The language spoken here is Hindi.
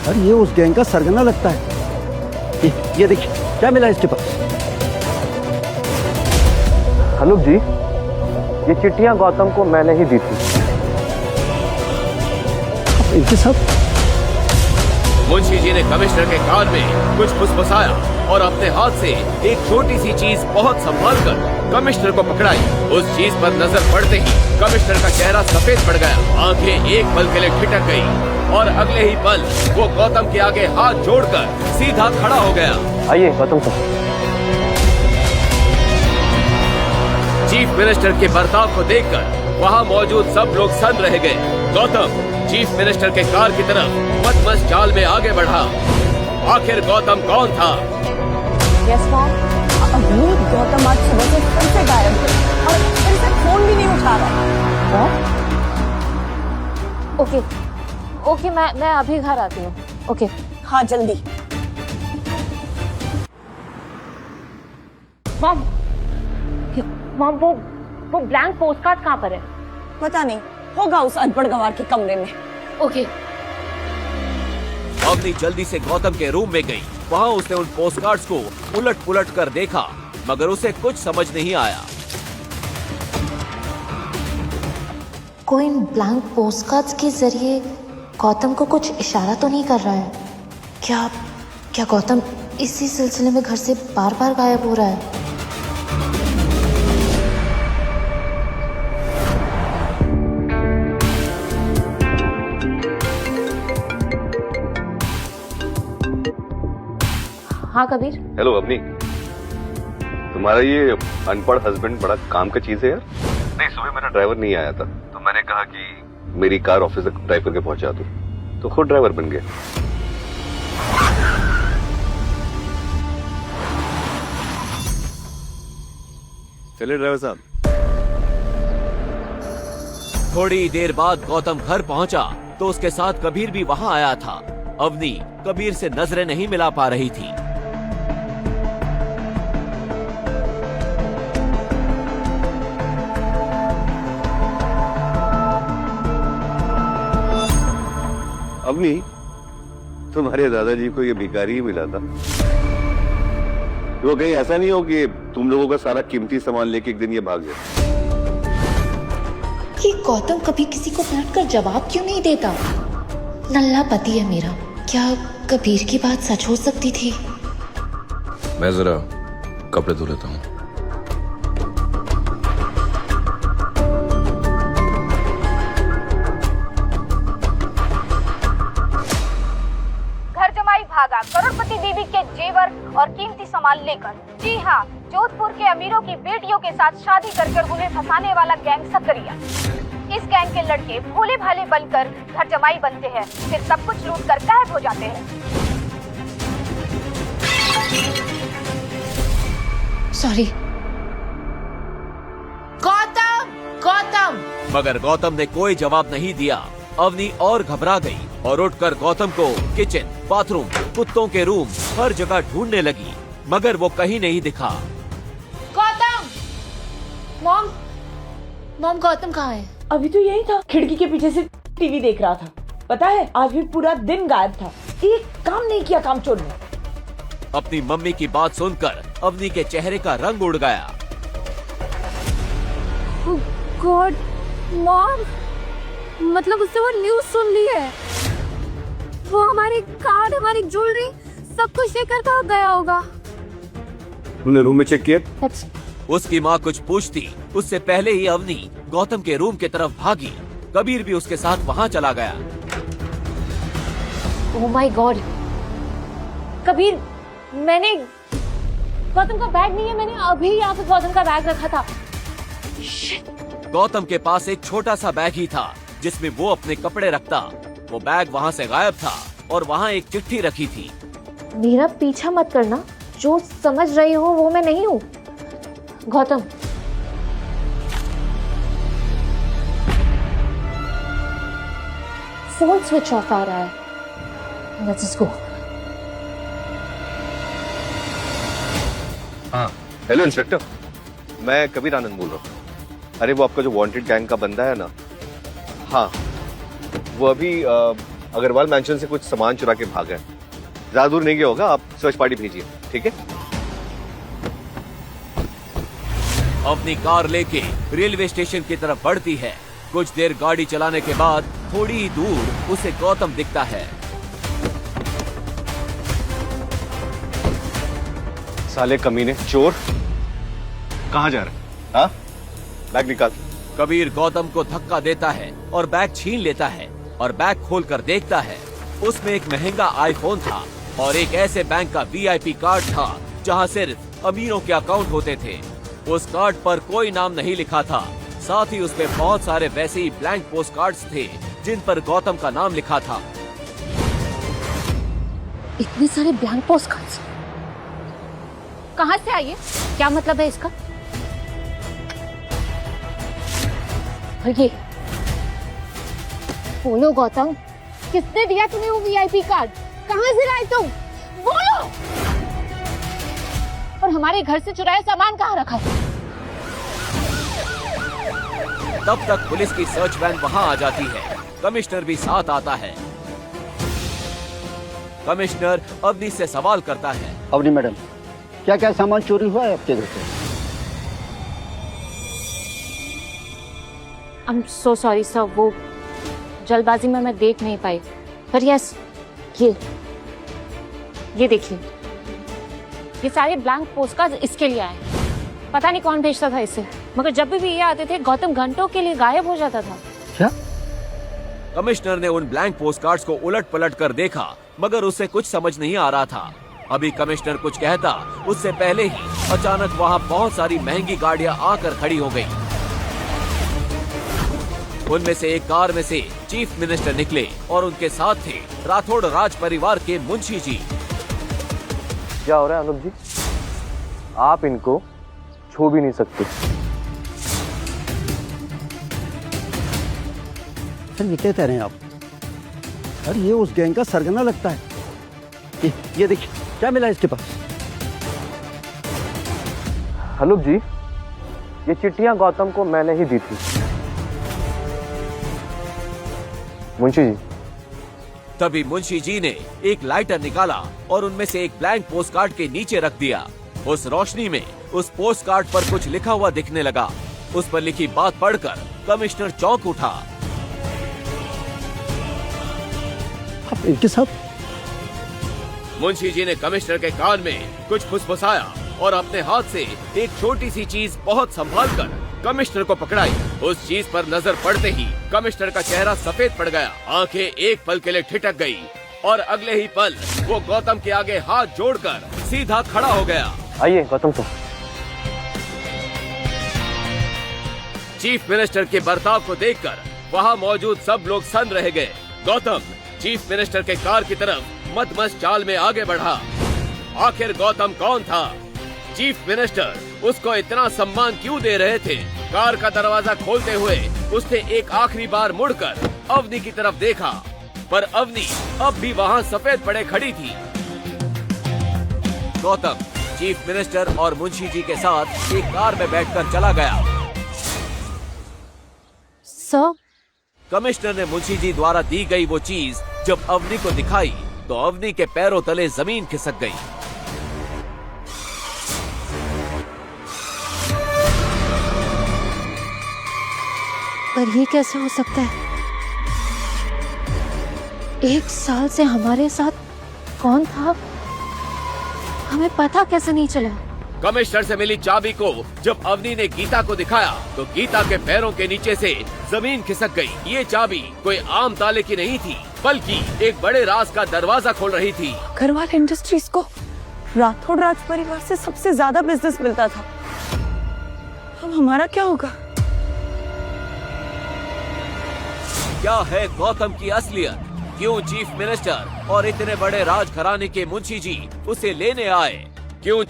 अरे ये उस गैंग का सरगना लगता है। ये देखिए क्या मिला इसके पास। अनुप जी, ये चिट्ठियां गौतम को मैंने ही दी थी। इनके साथ मुंशी जी ने कमिश्नर के कान में कुछ फुसफुसाया और अपने हाथ से एक छोटी सी चीज बहुत संभाल कर कमिश्नर को पकड़ाई। उस चीज पर नजर पड़ते ही कमिश्नर का चेहरा सफेद पड़ गया, आंखें एक पल के लिए ठिठक गई और अगले ही पल वो गौतम के आगे हाथ जोड़कर सीधा खड़ा हो गया। आइए गौतम साहब। चीफ मिनिस्टर के बर्ताव को देखकर वहाँ मौजूद सब लोग सन रह गए। गौतम चीफ मिनिस्टर के कार की तरफ मदमस्त चाल में आगे बढ़ा। आखिर गौतम कौन था? यस मॉम, अभी गौतम आज सुबह से फिर से गायब है और फिर से फोन भी नहीं उठा रहा। ओके, मैं अभी घर आती हूँ। ओके हाँ जल्दी। मॉम वो ब्लैंक पोस्ट कार्ड कहाँ पर है? पता नहीं, होगा उस अनपढ़ गंवार के कमरे में। ओके। अवनी जल्दी से गौतम के रूम में गई। वहाँ उसने उन पोस्टकार्ड्स को उलट पुलट कर देखा, मगर उसे कुछ समझ नहीं आया। कोई ब्लैंक पोस्टकार्ड्स के जरिए गौतम को कुछ इशारा तो नहीं कर रहा है? क्या गौतम इसी सिलसिले में घर से बार बार गायब हो रहा है? हाँ कबीर। हेलो अवनी, तुम्हारा ये अनपढ़ हस्बैंड बड़ा काम का चीज है यार। नहीं, सुबह मेरा ड्राइवर नहीं आया था तो मैंने कहा कि मेरी कार ऑफिस तक ड्राइव करके पहुंचा दूं, तो खुद ड्राइवर बन गया। चलिए ड्राइवर साहब। थोड़ी देर बाद गौतम घर पहुंचा तो उसके साथ कबीर भी वहां आया था। अवनी कबीर से नजरें नहीं मिला पा रही थी। अवनी, तुम्हारे दादाजी को ये भिखारी ही मिला था। वो कहीं ऐसा नहीं हो कि तुम लोगों का सारा कीमती सामान लेके एक दिन ये भाग जाए। ये गौतम कभी किसी को पलटकर जवाब क्यों नहीं देता? नल्ला पति है मेरा, क्या कबीर की बात सच हो सकती थी? मैं जरा कपड़े धो लेता हूँ। घर जमाई भागा करोड़पति बीवी के जेवर और कीमती सामान लेकर। जी हाँ, जोधपुर के अमीरों की बेटियों के साथ शादी कर उन्हें फंसाने वाला गैंग सकरिया। इस गैंग के लड़के भोले भाले बनकर घर जमाई बनते हैं, फिर सब कुछ लूट कर गायब हो जाते हैं। सॉरी। गौतम! मगर गौतम ने कोई जवाब नहीं दिया। अवनी और घबरा गई और उठकर गौतम को किचन, बाथरूम, कुत्तों के रूम, हर जगह ढूंढने लगी, मगर वो कहीं नहीं दिखा। गौतम! मॉम गौतम कहाँ है? अभी तो यही था, खिड़की के पीछे से टीवी देख रहा था। पता है, आज भी पूरा दिन गायब था, एक काम नहीं किया कामचोर ने। अपनी मम्मी की बात सुनकर अवनी के चेहरे का रंग उड़ गया। गॉड मॉम, मतलब उसने वो न्यूज़ सुन ली है। वो हमारी कार्ड, हमारी ज्वेलरी सब कुछ लेकर कहाँ गया होगा? तुमने रूम में चेक किया? उसकी माँ कुछ पूछती उससे पहले ही अवनी गौतम के रूम की तरफ भागी। कबीर भी उसके साथ वहाँ चला गया। ओह माय गॉड कबीर, मैंने गौतम का बैग नहीं है, मैंने अभी यहाँ पे गौतम का बैग रखा था। गौतम के पास एक छोटा सा बैग ही था जिसमें वो अपने कपड़े रखता। वो बैग वहाँ से गायब था और वहाँ एक चिट्ठी रखी थी। मेरा पीछा मत करना, जो समझ रही हो वो मैं नहीं हूँ। गौतम, फोन स्विच ऑफ आ रहा है। Let's go. हाँ, हेलो इंस्पेक्टर, मैं कबीर आनंद बोल रहा हूँ। अरे वो आपका जो वांटेड गैंग का बंदा है ना, हाँ, वो अभी अग्रवाल मैंशन से कुछ सामान चुरा के भागा है। ज्यादा दूर नहीं गया होगा, आप सर्च पार्टी भेजिए, ठीक है? अपनी कार लेके रेलवे स्टेशन की तरफ बढ़ती है। कुछ देर गाड़ी चलाने के बाद थोड़ी ही दूर उसे गौतम दिखता है। साले कमीने, चोर, कहाँ जा रहे? हाँ, बैग निकाल। कबीर गौतम को धक्का देता है और बैग छीन लेता है और बैग खोलकर देखता है। उसमें एक महंगा आईफोन था और एक ऐसे बैंक का वीआईपी कार्ड था जहां सिर्फ अमीरों के अकाउंट होते थे। उस कार्ड पर कोई नाम नहीं लिखा था, साथ ही उसमें बहुत सारे वैसे ही ब्लैंक पोस्ट कार्ड्स थे जिन पर गौतम का नाम लिखा था। इतने सारे ब्लैंक पोस्ट कार्ड्स कहाँ से आई है? क्या मतलब है इसका? और ये बोलो गौतम, किसने दिया तुम्हें वो वीआईपी कार्ड? कहाँ से लाए तुम? बोलो। और हमारे घर से चुराया सामान कहाँ रखा है? तब तक पुलिस की सर्च वैन वहां आ जाती है। कमिश्नर भी साथ आता है। कमिश्नर अवनी से सवाल करता है। अवनी मैडम, क्या क्या सामान चोरी हुआ है आपके घर से? I am so sorry sir, वो जल्दबाजी में मैं देख नहीं पाई। पर यस, ये देखिए, ये सारे ब्लैंक पोस्ट कार्ड इसके लिए आए। पता नहीं कौन भेजता था इसे, मगर जब भी ये आते थे गौतम घंटों के लिए गायब हो जाता था। क्या? कमिश्नर ने उन ब्लैंक पोस्ट कार्ड्स को उलट पलट कर देखा, मगर उसे कुछ समझ नहीं आ रहा था। अभी कमिश्नर कुछ कहता उससे पहले ही अचानक वहाँ बहुत सारी महंगी गाड़ियाँ आकर खड़ी हो गयी। उनमें से एक कार में से चीफ मिनिस्टर निकले और उनके साथ थे राठौड़ राज परिवार के मुंशी जी। क्या हो रहा है अनुप जी? आप इनको छू भी नहीं सकते। सर ये क्या कह रहे हैं आप? सर ये उस गैंग का सरगना लगता है। ये देखिए, क्या मिला इसके पास? अनुप जी, ये चिट्ठियां गौतम को मैंने ही दी थी। मुंशी जी। तभी मुंशी जी ने एक लाइटर निकाला और उनमें से एक ब्लैंक पोस्ट कार्ड के नीचे रख दिया। उस रोशनी में उस पोस्ट कार्ड पर कुछ लिखा हुआ दिखने लगा। उस पर लिखी बात पढ़कर कमिश्नर चौंक उठा। आप इनके साथ? मुंशी जी ने कमिश्नर के कान में कुछ फुसफुसाया और अपने हाथ से एक छोटी सी चीज बहुत संभाल कर कमिश्नर को पकड़ाई। उस चीज पर नजर पड़ते ही कमिश्नर का चेहरा सफेद पड़ गया, आंखें एक पल के लिए ठिठक गई और अगले ही पल वो गौतम के आगे हाथ जोड़कर सीधा खड़ा हो गया। आइए गौतम सर। चीफ मिनिस्टर के बर्ताव को देखकर वहाँ मौजूद सब लोग सन रह गए। गौतम चीफ मिनिस्टर के कार की तरफ मदमस्त चाल में आगे बढ़ा। आखिर गौतम कौन था? चीफ मिनिस्टर उसको इतना सम्मान क्यों दे रहे थे? कार का दरवाजा खोलते हुए उसने एक आखिरी बार मुड़कर अवनी की तरफ देखा, पर अवनी अब भी वहाँ सफेद पड़े खड़ी थी। गौतम चीफ मिनिस्टर और मुंशी जी के साथ एक कार में बैठकर चला गया। सर, कमिश्नर ने मुंशी जी द्वारा दी गई वो चीज जब अवनी को दिखाई तो अवनी के पैरों तले जमीन खिसक गई। पर ये कैसे हो सकता है? 1 साल से हमारे साथ कौन था, हमें पता कैसे नहीं चला? कमिश्नर से मिली चाबी को जब अवनी ने गीता को दिखाया तो गीता के पैरों के नीचे से जमीन खिसक गई। ये चाबी कोई आम ताले की नहीं थी, बल्कि एक बड़े राज का दरवाजा खोल रही थी। अग्रवाल इंडस्ट्रीज को राठौड़ राज परिवार से सबसे ज्यादा बिजनेस मिलता था। अब हमारा क्या होगा? क्या है गौतम की असलियत? क्यों चीफ मिनिस्टर और इतने बड़े राज घराने के मुंशी जी उसे लेने आए? क्यों